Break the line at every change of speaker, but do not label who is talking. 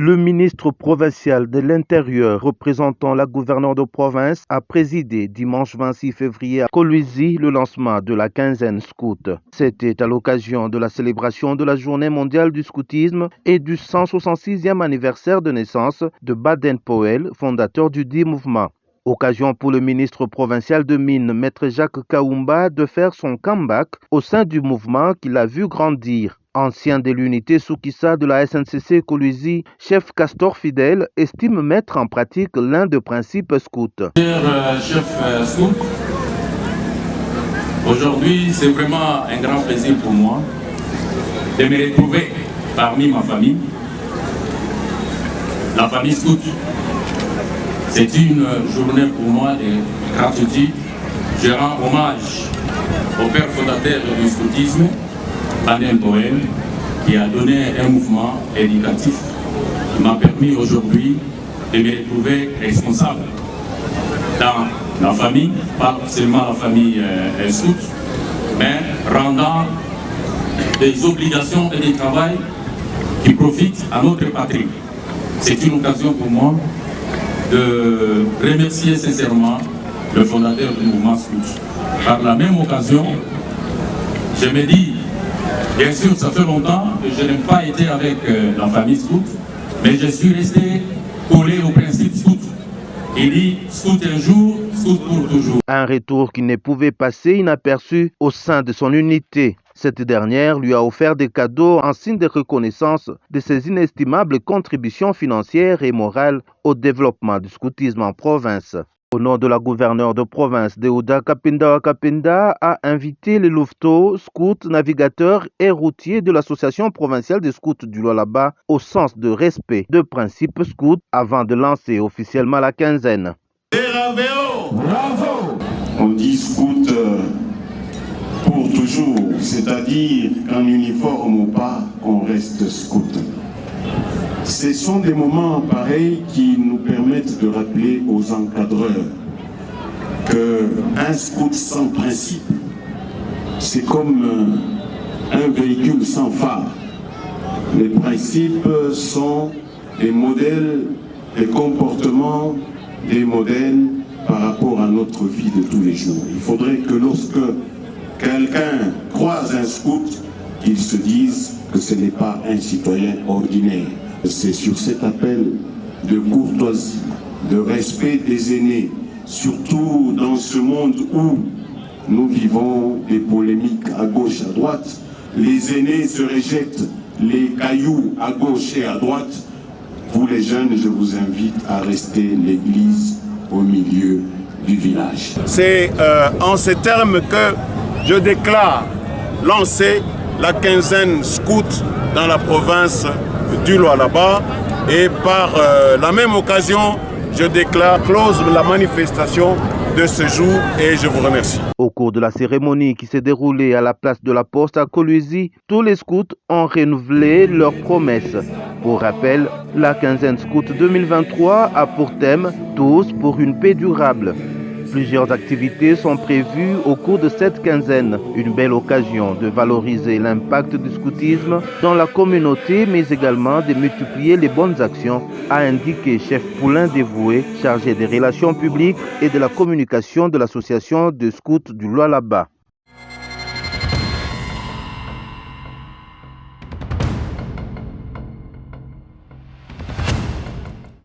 Le ministre provincial de l'Intérieur représentant la gouverneure de province a présidé dimanche 26 février à Kolwezi le lancement de la quinzaine scout. C'était à l'occasion de la célébration de la Journée mondiale du scoutisme et du 166e anniversaire de naissance de Baden-Powell, fondateur du dit mouvement. Occasion pour le ministre provincial de Mines, Maître Jacques Kaoumba, de faire son comeback au sein du mouvement qu'il a vu grandir. Ancien de l'unité Soukissa de la SNCC Kolwezi, chef Castor Fidèle estime mettre en pratique l'un des principes scouts.
Chef scout, aujourd'hui c'est vraiment un grand plaisir pour moi de me retrouver parmi ma famille, la famille scout. C'est une journée pour moi de gratitude. Je rends hommage au père fondateur du scoutisme, Baden-Powell, qui a donné un mouvement éducatif qui m'a permis aujourd'hui de me retrouver responsable dans la famille, pas seulement la famille scout, mais rendant des obligations et des travail qui profitent à notre patrie. C'est une occasion pour moi de remercier sincèrement le fondateur du mouvement scout. Par la même occasion, je me dis, bien sûr, ça fait longtemps que je n'ai pas été avec la famille scout, mais je suis resté collé au principe scout. Il dit scout un jour, scout pour toujours.
Un retour qui ne pouvait passer inaperçu au sein de son unité. Cette dernière lui a offert des cadeaux en signe de reconnaissance de ses inestimables contributions financières et morales au développement du scoutisme en province. Au nom de la gouverneure de province, Deouda Kapenda a invité les louveteaux, scouts, navigateurs et routiers de l'association provinciale des scouts du Lualaba au sens de respect de principes scouts avant de lancer officiellement la quinzaine.
Bravo! On dit scout pour toujours, c'est-à-dire qu'en uniforme ou pas, on reste scout. Ce sont des moments pareils qui nous permettent de rappeler aux encadreurs qu'un scout sans principe, c'est comme un véhicule sans phare. Les principes sont des modèles, des comportements, des modèles par rapport à notre vie de tous les jours. Il faudrait que lorsque quelqu'un croise un scout, qu'il se dise que ce n'est pas un citoyen ordinaire. C'est sur cet appel de courtoisie, de respect des aînés, surtout dans ce monde où nous vivons des polémiques à gauche, à droite, les aînés se rejettent les cailloux à gauche et à droite. Vous les jeunes, je vous invite à rester l'église au milieu du village.
C'est en ces termes que je déclare lancer la quinzaine scout dans la province du Lualaba et par la même occasion, je déclare close la manifestation de ce jour et je vous remercie.
Au cours de la cérémonie qui s'est déroulée à la place de la Poste à Kolwezi, tous les scouts ont renouvelé leurs promesses. Pour rappel, la quinzaine scout 2023 a pour thème « Tous pour une paix durable ». Plusieurs activités sont prévues au cours de cette quinzaine. Une belle occasion de valoriser l'impact du scoutisme dans la communauté, mais également de multiplier les bonnes actions, a indiqué chef Poulain dévoué, chargé des relations publiques et de la communication de l'association de scouts du Lualaba.